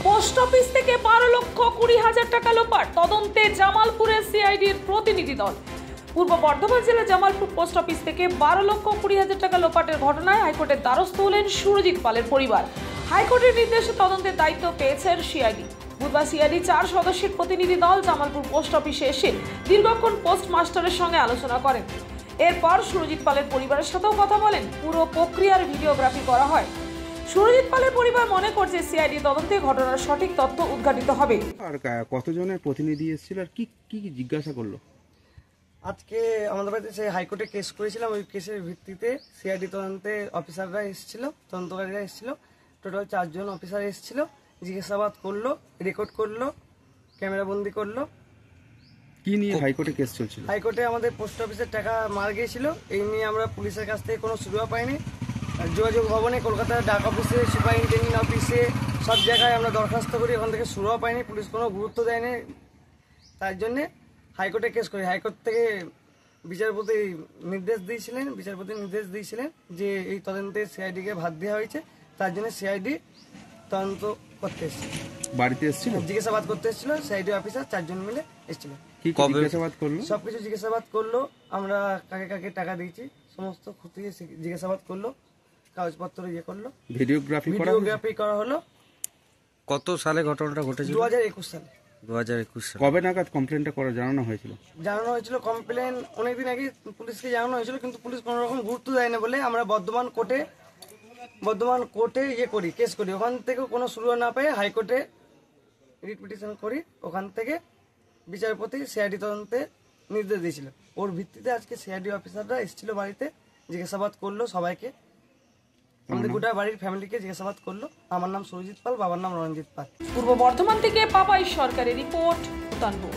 Post office থেকে 12,20,000 টাকা লোপাট, তদন্তে জামালপুরের সিআইডির প্রতিনিধি দল। পূর্ব বর্ধমান জেলার জামালপুর পোস্ট অফিস থেকে 12,20,000 টাকা লোপাটের ঘটনায় হাইকোর্টের দ্বারস্থ হলেন সুরজিৎ পালের পরিবার। হাইকোর্টের নির্দেশে তদন্তের দায়িত্ব পেয়েছেন সিআইডি। বুধবার সিআইডি 4 সদস্যের প্রতিনিধি দল জামালপুর পোস্ট অফিসে এসে দীর্ঘক্ষণ পোস্ট মাস্টারের সঙ্গে আলোচনা করেন। এরপর সুরজিৎ পালের পরিবারের সাথেও কথা বলেন। পুরো প্রক্রিয়ার ভিডিওগ্রাফি করা হয়। সুরজিৎ পালের পরিবার মনে করছে সিআইডি তদন্তে ঘটনার সঠিক তথ্য উদ্ঘাটিত হবে। আর কতজনের প্রতিনিধি এসেছিল আর কি কি জিজ্ঞাসা করলো? আজকে আমাদের বাড়িতে সেই হাইকোর্টে কেস করেছিলাম, ওই কেসের ভিত্তিতে সিআইডি তদন্তে অফিসাররা এসেছিল, তদন্তকারীরা এসেছিল। টোটাল 4 জন অফিসার এসেছিল, জিজ্ঞাসাবাদ করলো, রেকর্ড করলো, ক্যামেরাবন্দি করলো। কি নিয়ে হাইকোর্টে কেস চলছিল? হাইকোর্টে আমাদের পোস্ট অফিসের টাকা মার গিয়েছিল, এই নিয়ে আমরা পুলিশের কাছ থেকে কোনো সুবিধা পাইনি। যোগাযোগ ভবনে, কলকাতার ডাক অফিসে, সুপারিনটেন্ডেন্ট অফিসে, সব জায়গায় আমরা দরখাস্ত করি, ওখান থেকে সুরাহা পাইনি, পুলিশ কোনো গুরুত্ব দেয়নি। তার জন্যে হাইকোর্টে কেস করি। হাইকোর্ট থেকে বিচারপতি নির্দেশ দিয়েছিলেন যে এই তদন্তে সিআইডিকে ভাত দেওয়া হয়েছে, তার জন্য সিআইডি তদন্ত করতে এসেছিল। বাড়িতে এসেছিল, জিজ্ঞাসাবাদ করতে এসেছিল। সিআইডি অফিসার 4 জন মিলে এসেছিল। কি জিজ্ঞাসাবাদ করলো? সবকিছু জিজ্ঞাসাবাদ করলো, আমরা কাকে কাকে টাকা দিয়েছি সমস্ত খতিয়ে জিজ্ঞাসাবাদ করলো, কাগজপত্র করলো, ভিডিওগ্রাফি করা হলো। কত সালে ঘটনাটা ঘটেছিল? 2021 সালে। 2021 সালে। কবে নাগাদ কমপ্লেনটা জানানো হয়েছিল? কমপ্লেন অনেকদিন আগে পুলিশকে জানানো হয়েছিল, কিন্তু পুলিশ কোনো রকম গুরুত্ব দেয় না বলে আমরা বর্ধমান কোর্টে করি, কেস করি। ওখান থেকে কোনো সুরাহা না পেয়ে হাইকোর্টে রিট পিটিশন করি। ওখান থেকে বিচারপতি সিআইডি তদন্তে নির্দেশ দিয়েছিল। ওর ভিত্তিতে আজকে সিআইডি অফিসাররা এসেছিল বাড়িতে, জিজ্ঞাসাবাদ করলো সবাইকে, আমাদের গোটা বাড়ির ফ্যামিলিকে জিজ্ঞাসাবাদ করলো। আমার নাম সুরজিৎ পাল, বাবার নাম রঞ্জিত পাল। পূর্ব বর্ধমান থেকে পাপাই সরকারের রিপোর্ট, উতানপুর।